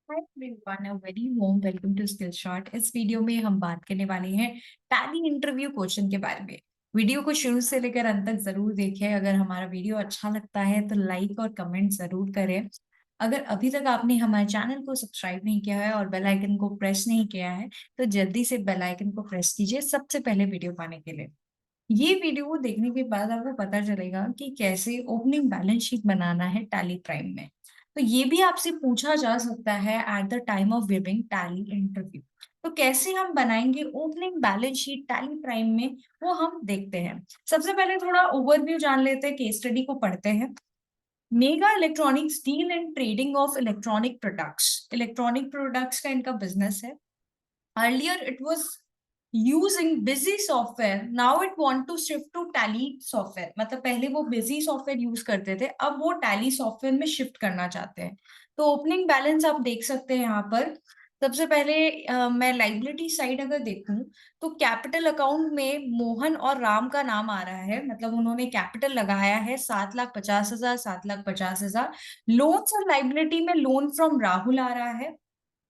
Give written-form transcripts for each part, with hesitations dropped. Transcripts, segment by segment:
Hi everyone, a very warm welcome to Skill Shot. इस video में हम बात करने वाले हैं टैली इंटरव्यू क्वेश्चन के बारे में। वीडियो को शुरू से लेकर अंत तक जरूर देखें। अगर हमारा वीडियो अच्छा लगता है तो लाइक और कमेंट जरूर करें। अगर अभी तक आपने हमारे चैनल को सब्सक्राइब नहीं किया है और बेल आइकन को प्रेस नहीं किया है तो जल्दी से बेल आइकन को प्रेस कीजिए सबसे पहले वीडियो पाने के लिए। ये वीडियो देखने के बाद आपको पता चलेगा कि कैसे ओपनिंग बैलेंस शीट बनाना है टैली प्राइम में। तो ये भी आपसे पूछा जा सकता है at the time of giving tally interview. तो कैसे हम बनाएंगे opening balance sheet tally prime में, वो हम देखते हैं। सबसे पहले थोड़ा ओवरव्यू जान लेते हैं, केस स्टडी को पढ़ते हैं। Mega electronics deal in trading of electronic products. Electronic products का इनका बिजनेस है। Earlier it was using busy software, now it want to shift to tally software। मतलब पहले वो busy सॉफ्टवेयर यूज करते थे, अब वो tally सॉफ्टवेयर में शिफ्ट करना चाहते हैं। तो ओपनिंग बैलेंस आप देख सकते हैं यहाँ पर। सबसे पहले मैं लाइबिलिटी साइड अगर देखूं तो कैपिटल अकाउंट में मोहन और राम का नाम आ रहा है, मतलब उन्होंने कैपिटल लगाया है 7,50,000, 7,50,000। लोन्स और लाइबिलिटी में लोन फ्रॉम राहुल आ रहा है।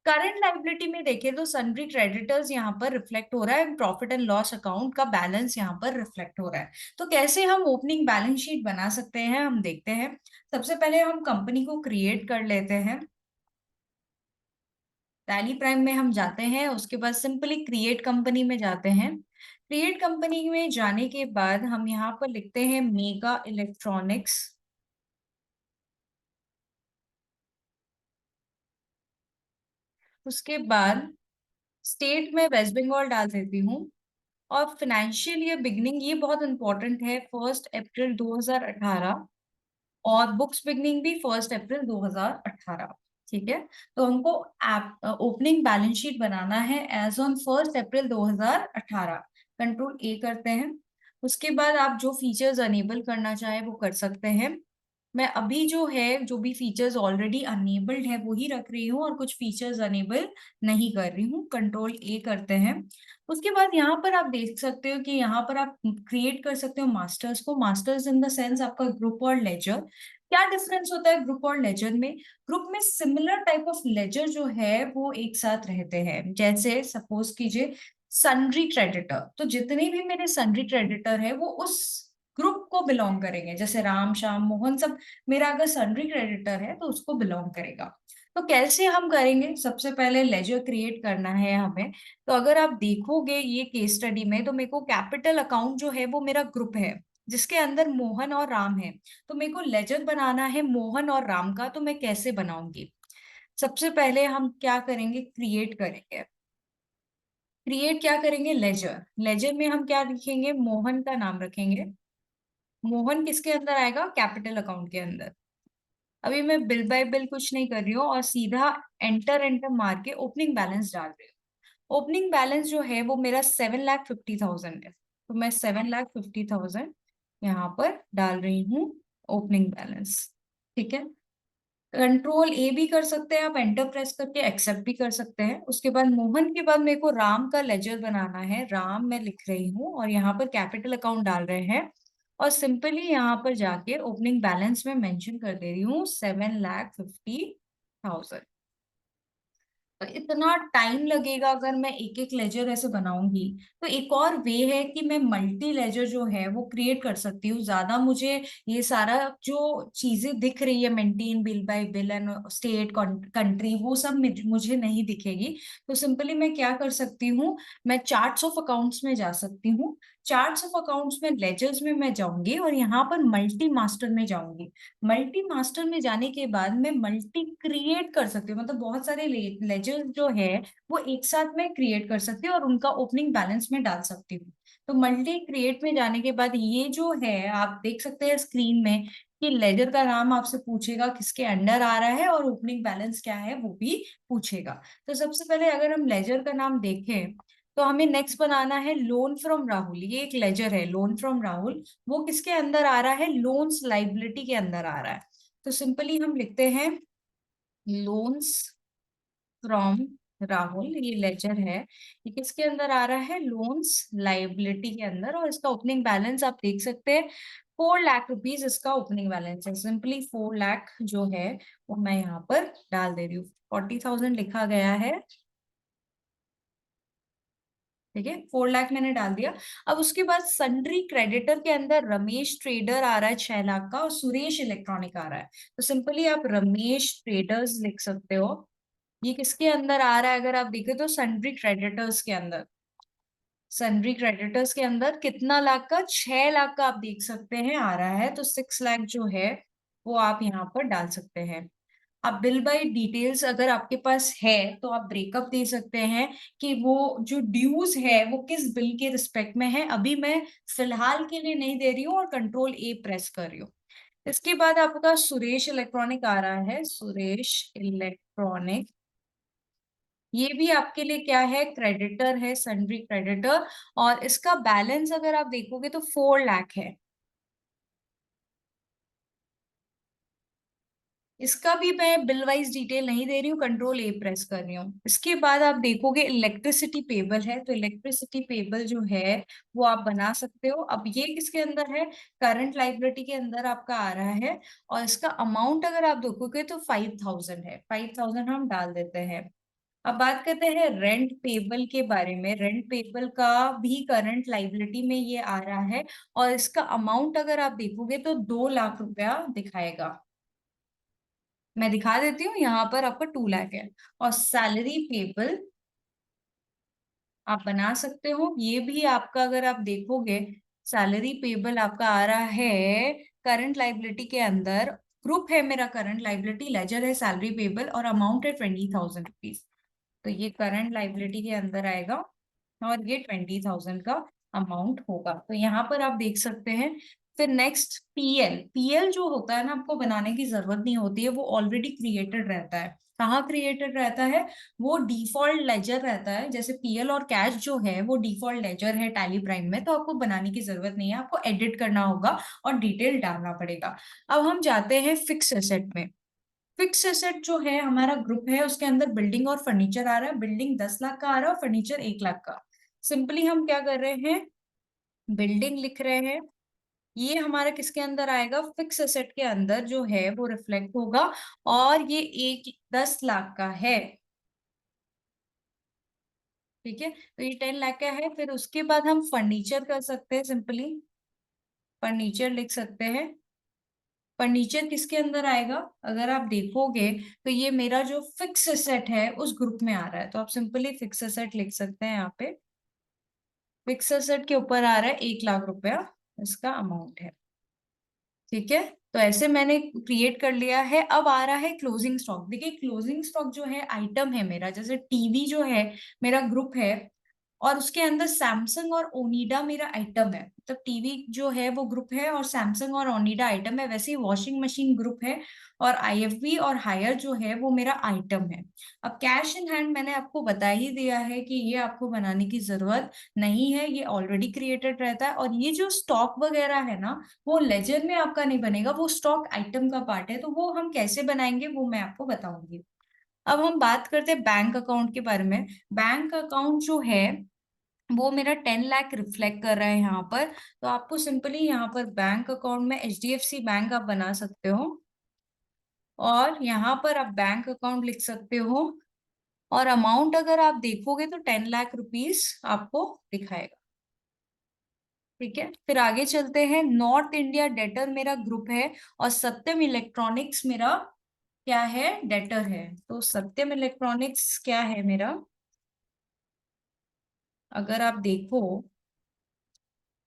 करंट लाइबिलिटी में देखें तो सन्ड्री क्रेडिटर्स यहाँ पर रिफ्लेक्ट हो रहा है, प्रॉफिट एंड लॉस अकाउंट का बैलेंस यहाँ पर रिफ्लेक्ट हो रहा है। तो कैसे हम ओपनिंग बैलेंस शीट बना सकते हैं, हम देखते हैं। सबसे पहले हम कंपनी को क्रिएट कर लेते हैं। टैली प्राइम में हम जाते हैं, उसके बाद सिंपली क्रिएट कंपनी में जाते हैं। क्रिएट कंपनी में जाने के बाद हम यहाँ पर लिखते हैं मेगा इलेक्ट्रॉनिक्स। उसके बाद स्टेट में वेस्ट बंगाल डाल देती हूँ। और फाइनेंशियल ईयर बिगनिंग ये बहुत इंपॉर्टेंट है, 1 अप्रैल 2018। और बुक्स बिगनिंग भी 1 अप्रैल 2018। ठीक है। तो हमको ओपनिंग बैलेंस शीट बनाना है as on 1 April 2018। Control A करते हैं। उसके बाद आप जो फीचर्स अनेबल करना चाहे वो कर सकते हैं। मैं अभी जो है, जो भी फीचर्स ऑलरेडी अनेबल्ड है वो ही रख रही हूँ और कुछ फीचर्स अनेबल नहीं कर रही हूँ। कंट्रोल ए करते हैं। उसके बाद यहाँ पर आप देख सकते हो कि यहाँ पर आप क्रिएट कर सकते हो मास्टर्स को। मास्टर्स इन द सेंस आपका ग्रुप और लेजर। क्या डिफरेंस होता है ग्रुप और लेजर में? ग्रुप में सिमिलर टाइप ऑफ लेजर जो है वो एक साथ रहते हैं। जैसे सपोज कीजिए सन्ड्री क्रेडिटर, तो जितने भी मेरे सन्ड्री क्रेडिटर है वो उस ग्रुप को बिलोंग करेंगे। जैसे राम, श्याम, मोहन सब मेरा अगर सन्ड्री क्रेडिटर है तो उसको बिलोंग करेगा। तो कैसे हम करेंगे? सबसे पहले लेजर क्रिएट करना है हमें। तो अगर आप देखोगे ये केस स्टडी में, तो मेरे को कैपिटल अकाउंट जो है वो मेरा ग्रुप है जिसके अंदर मोहन और राम है। तो मेरे को लेजर बनाना है मोहन और राम का, तो मैं कैसे बनाऊंगी? सबसे पहले हम क्या करेंगे, क्रिएट करेंगे। क्रिएट क्या करेंगे? लेजर। लेजर में हम क्या लिखेंगे? मोहन का नाम रखेंगे। मोहन किसके अंदर आएगा? कैपिटल अकाउंट के अंदर। अभी मैं बिल बाय बिल कुछ नहीं कर रही हूँ और सीधा एंटर एंटर मार के ओपनिंग बैलेंस डाल रही हूँ। ओपनिंग बैलेंस जो है वो मेरा 7,50,000 है, तो मैं 7,50,000 यहाँ पर डाल रही हूँ ओपनिंग बैलेंस। ठीक है। कंट्रोल ए भी कर सकते हैं आप, एंटर प्रेस करके एक्सेप्ट भी कर सकते हैं। उसके बाद मोहन के बाद मेरे को राम का लेजर बनाना है। राम मैं लिख रही हूँ और यहाँ पर कैपिटल अकाउंट डाल रहे हैं। और सिंपली यहाँ पर जाके ओपनिंग बैलेंस में मेंशन कर दे रही हूँ 7,50,000। तो इतना टाइम लगेगा अगर मैं एक एक लेजर ऐसे बनाऊंगी। तो एक और वे है कि मैं मल्टी लेजर जो है वो क्रिएट कर सकती हूँ। ज्यादा मुझे ये सारा जो चीजें दिख रही है, maintain bill bye bill and state country, वो सब मुझे नहीं दिखेगी। तो सिंपली मैं क्या कर सकती हूँ, मैं चार्ट्स ऑफ अकाउंट्स में जा सकती हूँ। चार्ट्स ऑफ अकाउंट्स में लेजर्स में मैं जाऊंगी और यहाँ पर मल्टी मास्टर में जाऊंगी। मल्टी मास्टर में जाने के बाद मैं मल्टी क्रिएट कर सकती हूँ, मतलब बहुत सारे लेजर जो है वो एक साथ में क्रिएट कर सकती हूँ और उनका ओपनिंग बैलेंस में डाल सकती हूँ। तो मल्टी क्रिएट में जाने के बाद ये जो है आप देख सकते हैं स्क्रीन में कि लेजर का नाम आपसे पूछेगा किसके अंडर आ रहा है और ओपनिंग बैलेंस क्या है वो भी पूछेगा। तो सबसे पहले अगर हम लेजर का नाम देखें तो हमें नेक्स्ट बनाना है लोन फ्रॉम राहुल। ये एक लेजर है लोन फ्रॉम राहुल। वो किसके अंदर आ रहा है? लोन्स लाइबिलिटी के अंदर आ रहा है। तो सिंपली हम लिखते हैं लोन्स फ्रॉम राहुल। ये लेजर है, ये किसके अंदर आ रहा है? लोन्स लाइबिलिटी के अंदर। और इसका ओपनिंग बैलेंस आप देख सकते हैं 4 लाख रुपीज इसका ओपनिंग बैलेंस है। सिंपली 4 लाख जो है वो मैं यहाँ पर डाल दे रही हूँ। 40,000 लिखा गया है, ठीक है, 4 लाख मैंने डाल दिया। अब उसके बाद सन्ड्री क्रेडिटर के अंदर रमेश ट्रेडर आ रहा है 6 लाख का, और सुरेश इलेक्ट्रॉनिक आ रहा है। तो सिंपली आप रमेश ट्रेडर्स लिख सकते हो। ये किसके अंदर आ रहा है अगर आप देखें तो सन्ड्री क्रेडिटर्स के अंदर। सन्ड्री क्रेडिटर्स के अंदर कितना लाख का, 6 लाख का आप देख सकते हैं आ रहा है। तो 6 लाख जो है वो आप यहाँ पर डाल सकते हैं। अब बिल बाय डिटेल्स अगर आपके पास है तो आप ब्रेकअप दे सकते हैं कि वो जो ड्यूज है वो किस बिल के रिस्पेक्ट में है। अभी मैं फिलहाल के लिए नहीं दे रही हूँ और कंट्रोल ए प्रेस कर रही हूँ। इसके बाद आपका सुरेश इलेक्ट्रॉनिक आ रहा है, सुरेश इलेक्ट्रॉनिक। ये भी आपके लिए क्या है, क्रेडिटर है, सन्ड्री क्रेडिटर। और इसका बैलेंस अगर आप देखोगे तो 4 लाख है। इसका भी मैं बिल वाइज डिटेल नहीं दे रही हूँ, कंट्रोल ए प्रेस कर रही हूँ। इसके बाद आप देखोगे इलेक्ट्रिसिटी पेबल है, तो इलेक्ट्रिसिटी पेबल जो है वो आप बना सकते हो। अब ये किसके अंदर है, करंट लाइबिलिटी के अंदर आपका आ रहा है। और इसका अमाउंट अगर आप देखोगे तो 5,000 है, 5,000 हम डाल देते हैं। अब बात करते हैं रेंट पेबल के बारे में। रेंट पेबल का भी करंट लाइबिलिटी में ये आ रहा है, और इसका अमाउंट अगर आप देखोगे तो 2 लाख रुपया दिखाएगा। मैं दिखा देती हूँ, यहाँ पर आपका 2 लाख है। और सैलरी पेबल आप बना सकते हो, ये भी आपका अगर आप देखोगे सैलरी पेबल आपका आ रहा है करंट लाइबिलिटी के अंदर। ग्रुप है मेरा करंट लाइबिलिटी, लेजर है सैलरी पेबल, और अमाउंट है 20,000 रुपीज। तो ये करंट लाइबिलिटी के अंदर आएगा, और ये 20,000 का अमाउंट होगा। तो यहाँ पर आप देख सकते हैं। फिर नेक्स्ट पीएल। पीएल जो होता है ना, आपको बनाने की जरूरत नहीं होती है, वो ऑलरेडी क्रिएटेड रहता है। कहाँ क्रिएटेड रहता है, वो डिफॉल्ट लेजर रहता है। जैसे पीएल और कैश जो है वो डिफॉल्ट लेजर है टैली प्राइम में, तो आपको बनाने की जरूरत नहीं है, आपको एडिट करना होगा और डिटेल डालना पड़ेगा। अब हम जाते हैं फिक्स एसेट में। फिक्स एसेट जो है हमारा ग्रुप है, उसके अंदर बिल्डिंग और फर्नीचर आ रहा है। बिल्डिंग 10 लाख का आ रहा है और फर्नीचर 1 लाख का। सिंपली हम क्या कर रहे हैं, बिल्डिंग लिख रहे हैं। ये हमारा किसके अंदर आएगा, फिक्स एसेट के अंदर जो है वो रिफ्लेक्ट होगा, और ये एक 10 लाख का है। ठीक है, तो ये 10 लाख का है। फिर उसके बाद हम फर्नीचर कर सकते हैं, सिंपली फर्नीचर लिख सकते हैं। फर्नीचर किसके अंदर आएगा, अगर आप देखोगे तो ये मेरा जो फिक्स एसेट है उस ग्रुप में आ रहा है। तो आप सिंपली फिक्स एसेट लिख सकते हैं। यहाँ पे फिक्स एसेट के ऊपर आ रहा है 1 लाख रुपया, इसका अमाउंट है। ठीक है, तो ऐसे मैंने क्रिएट कर लिया है। अब आ रहा है क्लोजिंग स्टॉक। देखिए क्लोजिंग स्टॉक जो है आइटम है मेरा, जैसे टीवी जो है मेरा ग्रुप है, और उसके अंदर सैमसंग और ओनिडा मेरा आइटम है। मतलब टीवी जो है वो ग्रुप है और सैमसंग और ओनिडा आइटम है। वैसे ही वॉशिंग मशीन ग्रुप है, और आईएफबी और हायर जो है वो मेरा आइटम है। अब कैश इन हैंड मैंने आपको बता ही दिया है कि ये आपको बनाने की जरूरत नहीं है, ये ऑलरेडी क्रिएटेड रहता है। और ये जो स्टॉक वगैरह है ना, वो लेजर में आपका नहीं बनेगा, वो स्टॉक आइटम का पार्ट है। तो वो हम कैसे बनाएंगे वो मैं आपको बताऊंगी। अब हम बात करते हैं बैंक अकाउंट के बारे में। बैंक अकाउंट जो है वो मेरा 10 लाख रिफ्लेक्ट कर रहा है यहाँ पर। तो आपको सिंपली यहाँ पर बैंक अकाउंट में एचडीएफसी बैंक आप बना सकते हो, और यहाँ पर आप बैंक अकाउंट लिख सकते हो। और अमाउंट अगर आप देखोगे तो 10 लाख रुपीज आपको दिखाएगा। ठीक है, फिर आगे चलते हैं। नॉर्थ इंडिया डेटर मेरा ग्रुप है, और सत्यम इलेक्ट्रॉनिक्स मेरा क्या है, डेटर है। तो सत्यम इलेक्ट्रॉनिक्स क्या है मेरा, अगर आप देखो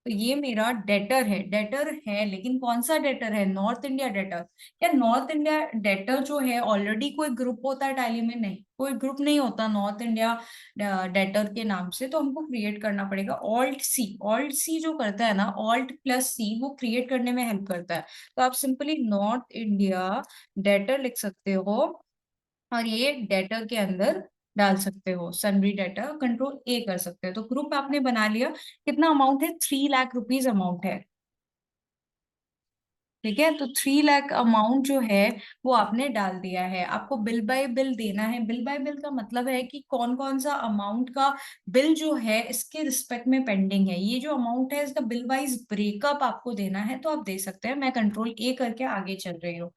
तो ये मेरा डेटर है। डेटर है, लेकिन कौन सा डेटर है, नॉर्थ इंडिया डेटर। क्या नॉर्थ इंडिया डेटर जो है ऑलरेडी कोई ग्रुप होता है टैली में, नहीं, कोई ग्रुप नहीं होता नॉर्थ इंडिया डेटर के नाम से। तो हमको क्रिएट करना पड़ेगा ऑल्ट सी। ऑल्ट सी जो करता है ना, ऑल्ट प्लस सी, वो क्रिएट करने में हेल्प करता है। तो आप सिंपली नॉर्थ इंडिया डेटर लिख सकते हो, और ये डेटर के अंदर डाल सकते हो। सनरी डेटा कंट्रोल ए कर सकते हो। तो ग्रुप आपने बना लिया। कितना अमाउंट है, 3 लाख रुपीज अमाउंट है। ठीक है, तो 3 लाख अमाउंट जो है वो आपने डाल दिया है। आपको बिल बाय बिल देना है। बिल बाय बिल का मतलब है कि कौन कौन सा अमाउंट का बिल जो है इसके रिस्पेक्ट में पेंडिंग है। ये जो अमाउंट है इसका बिल वाइज ब्रेकअप आपको देना है, तो आप दे सकते हैं। मैं कंट्रोल ए करके आगे चल रही हूँ।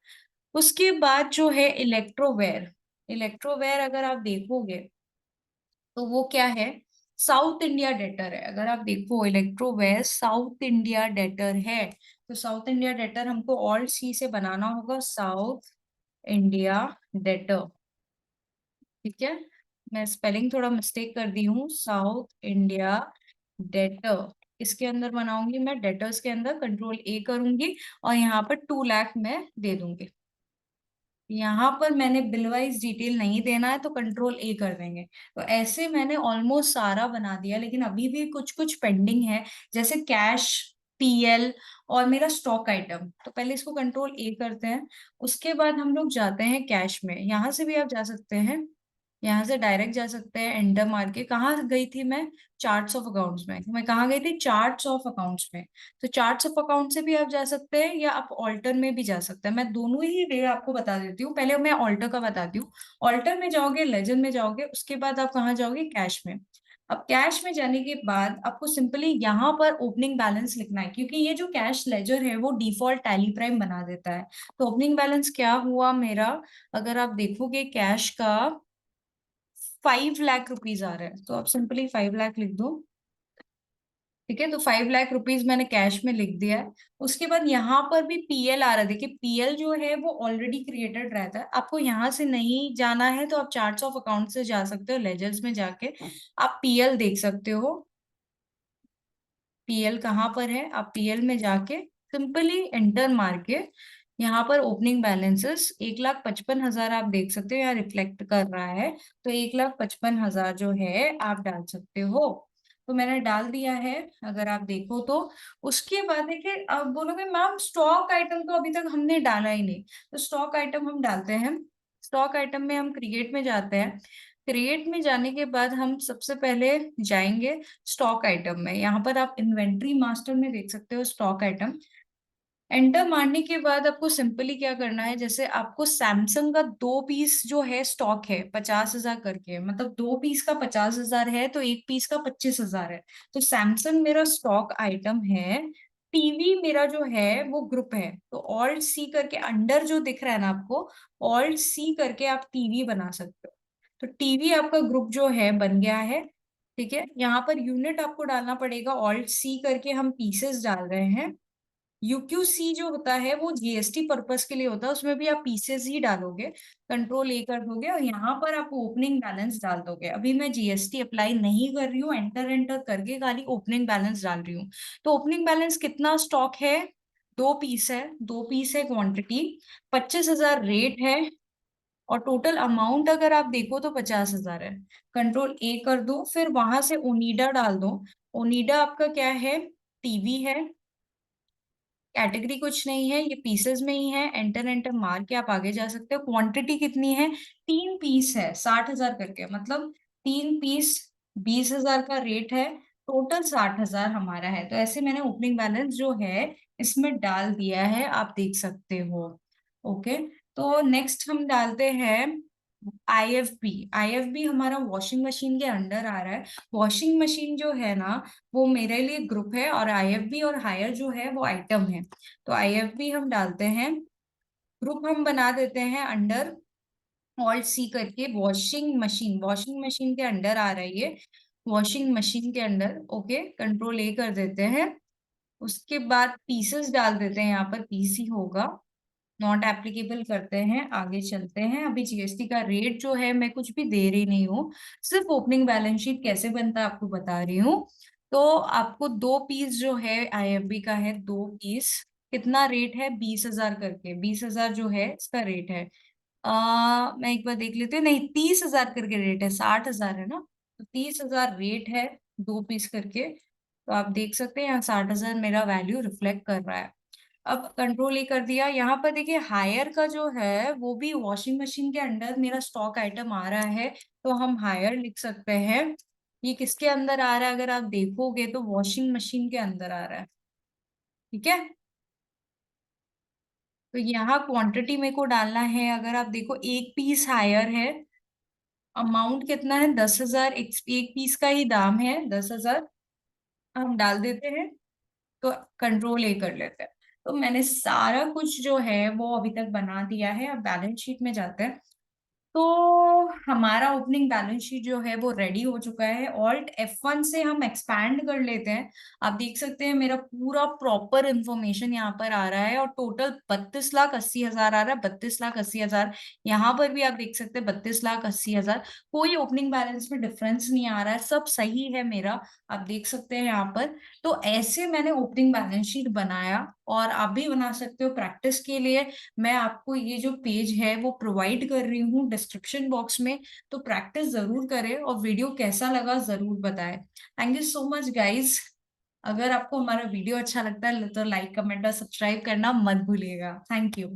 उसके बाद जो है इलेक्ट्रोवेयर। इलेक्ट्रोवेयर अगर आप देखोगे तो वो क्या है, साउथ इंडिया डेटर है। अगर आप देखो इलेक्ट्रोवेयर साउथ इंडिया डेटर है, तो साउथ इंडिया डेटर हमको ऑल सी से बनाना होगा, साउथ इंडिया डेटर। ठीक है, मैं स्पेलिंग थोड़ा मिस्टेक कर दी हूँ, साउथ इंडिया डेटर। इसके अंदर बनाऊंगी मैं, डेटर्स के अंदर कंट्रोल ए करूंगी और यहाँ पर 2 लाख मैं दे दूंगी। यहाँ पर मैंने बिल वाइज डिटेल नहीं देना है तो कंट्रोल ए कर देंगे। तो ऐसे मैंने ऑलमोस्ट सारा बना दिया, लेकिन अभी भी कुछ कुछ पेंडिंग है, जैसे कैश, पीएल और मेरा स्टॉक आइटम। तो पहले इसको कंट्रोल ए करते हैं, उसके बाद हम लोग जाते हैं कैश में। यहाँ से भी आप जा सकते हैं, यहाँ से डायरेक्ट जा सकते हैं, एंटर मार के। कहाँ गई थी मैं, चार्ट्स ऑफ अकाउंट्स में। मैं कहाँ गई थी, चार्ट्स ऑफ अकाउंट्स में। तो चार्ट्स ऑफ अकाउंट से भी आप जा सकते हैं या आप ऑल्टर में भी जा सकते हैं। मैं दोनों ही वे आपको बता देती हूँ। पहले मैं ऑल्टर का बताती हूँ। ऑल्टर में जाओगे, लेजर में जाओगे, उसके बाद आप कहाँ जाओगे, कैश में। अब कैश में जाने के बाद आपको सिंपली यहाँ पर ओपनिंग बैलेंस लिखना है, क्योंकि ये जो कैश लेजर है वो डिफॉल्ट टैली प्राइम बना देता है। तो ओपनिंग बैलेंस क्या हुआ मेरा, अगर आप देखोगे कैश का 5 लाख रुपीज आ रहा है, तो आप सिंपली 5 लाख लिख दो। ठीक है, तो 5 लाख रुपीज मैंने कैश में लिख दिया है। उसके बाद यहाँ पर भी पीएल आ रहा है। देखिए पीएल जो है वो ऑलरेडी क्रिएटेड रहता है। आपको यहाँ से नहीं जाना है तो आप चार्ट्स ऑफ अकाउंट से जा सकते हो, लेजर्स में जाके आप पीएल देख सकते हो। पीएल कहाँ पर है, आप पीएल में जाके सिंपली एंटर मार के यहाँ पर ओपनिंग बैलेंसेस 1,55,000 आप देख सकते हो, यहाँ रिफ्लेक्ट कर रहा है। तो 1,55,000 जो है आप डाल सकते हो। तो मैंने डाल दिया है, अगर आप देखो तो। उसके बाद देखिए आप बोलोगे मैम स्टॉक आइटम तो अभी तक हमने डाला ही नहीं। तो स्टॉक आइटम हम डालते हैं। स्टॉक आइटम में हम क्रिएट में जाते हैं। क्रिएट में जाने के बाद हम सबसे पहले जाएंगे स्टॉक आइटम में। यहाँ पर आप इन्वेंट्री मास्टर में देख सकते हो स्टॉक आइटम। एंटर मारने के बाद आपको सिंपली क्या करना है, जैसे आपको सैमसंग का 2 पीस जो है स्टॉक है 50,000 करके, मतलब 2 पीस का 50,000 है तो एक पीस का 25,000 है। तो सैमसंग मेरा स्टॉक आइटम है। टीवी मेरा जो है वो ग्रुप है, तो ऑल्ट सी करके अंडर जो दिख रहा है ना आपको, ऑल्ट सी करके आप टीवी बना सकते हो। तो टीवी आपका ग्रुप जो है बन गया है। ठीक है, यहाँ पर यूनिट आपको डालना पड़ेगा, ऑल्ट सी करके हम पीसेस डाल रहे हैं। यूक्यूसी जो होता है वो जीएसटी पर्पस के लिए होता है, उसमें भी आप पीसेस ही डालोगे। कंट्रोल ए कर दोगे और यहाँ पर आप ओपनिंग बैलेंस डाल दोगे। अभी मैं जीएसटी अप्लाई नहीं कर रही हूँ, एंटर एंटर करके खाली ओपनिंग बैलेंस डाल रही हूँ। तो ओपनिंग बैलेंस कितना स्टॉक है, 2 पीस है, 2 पीस है क्वांटिटी, 25,000 रेट है, और टोटल अमाउंट अगर आप देखो तो 50,000 है। कंट्रोल ए कर दो, फिर वहां से ओनिडा डाल दो। ओनिडा आपका क्या है, टीवी है। कैटेगरी कुछ नहीं है, ये पीसेस में ही है। एंटर एंटर मार के आप आगे जा सकते हो। क्वांटिटी कितनी है, 3 पीस है, 60,000 करके, मतलब 3 पीस 20,000 का रेट है। टोटल 60,000 हमारा है। तो ऐसे मैंने ओपनिंग बैलेंस जो है इसमें डाल दिया है, आप देख सकते हो। ओके, तो नेक्स्ट हम डालते हैं आईएफबी। आईएफबी हमारा वॉशिंग मशीन के अंडर आ रहा है। वॉशिंग मशीन जो है ना वो मेरे लिए ग्रुप है, और आईएफबी और हायर जो है वो आइटम है। तो आईएफबी हम डालते हैं, ग्रुप हम बना देते हैं अंडर ऑल्ट सी करके वॉशिंग मशीन। वॉशिंग मशीन के अंडर आ रहा है ये, वॉशिंग मशीन के अंडर। ओके, कंट्रोल ए कर देते हैं। उसके बाद पीसेस डाल देते हैं, यहाँ पर पीसी होगा। नॉट एप्लीकेबल करते हैं, आगे चलते हैं। अभी जीएसटी का रेट जो है मैं कुछ भी दे रही नहीं हूँ, सिर्फ ओपनिंग बैलेंस शीट कैसे बनता है आपको बता रही हूँ। तो आपको 2 पीस जो है आईएफबी का है, 2 पीस, कितना रेट है, 20,000 करके। 20,000 जो है इसका रेट है। मैं एक बार देख लेती हूँ, नहीं 30,000 करके रेट है, 60,000 है ना। तो 30,000 रेट है 2 पीस करके। तो आप देख सकते हैं यहाँ 60,000 मेरा वैल्यू रिफ्लेक्ट कर रहा है। अब कंट्रोल ये कर दिया, यहाँ पर देखिए हायर का जो है वो भी वॉशिंग मशीन के अंडर मेरा स्टॉक आइटम आ रहा है, तो हम हायर लिख सकते हैं। ये किसके अंदर आ रहा है, अगर आप देखोगे तो वॉशिंग मशीन के अंदर आ रहा है। ठीक है, तो यहाँ क्वांटिटी मेरे को डालना है, अगर आप देखो एक पीस हायर है, अमाउंट कितना है 10,000, एक पीस का ही दाम है 10,000, हम डाल देते हैं। तो कंट्रोल ए कर लेते हैं। तो मैंने सारा कुछ जो है वो अभी तक बना दिया है। अब बैलेंस शीट में जाते हैं। तो हमारा ओपनिंग बैलेंस शीट जो है वो रेडी हो चुका है। ऑल्ट F1 से हम एक्सपैंड कर लेते हैं। आप देख सकते हैं मेरा पूरा प्रॉपर इंफॉर्मेशन यहाँ पर आ रहा है, और टोटल 32,80,000 आ रहा है। 32,80,000, यहाँ पर भी आप देख सकते हैं 32,80,000। कोई ओपनिंग बैलेंस में डिफरेंस नहीं आ रहा है, सब सही है मेरा। आप देख सकते हैं यहाँ पर। तो ऐसे मैंने ओपनिंग बैलेंस शीट बनाया, और आप भी बना सकते हो प्रैक्टिस के लिए। मैं आपको ये जो पेज है वो प्रोवाइड कर रही हूँ डिस्क्रिप्शन बॉक्स में। तो प्रैक्टिस जरूर करें, और वीडियो कैसा लगा जरूर बताएं। Thank you so much guys. अगर आपको हमारा वीडियो अच्छा लगता है तो लाइक, कमेंट और सब्सक्राइब करना मत भूलिएगा। Thank you.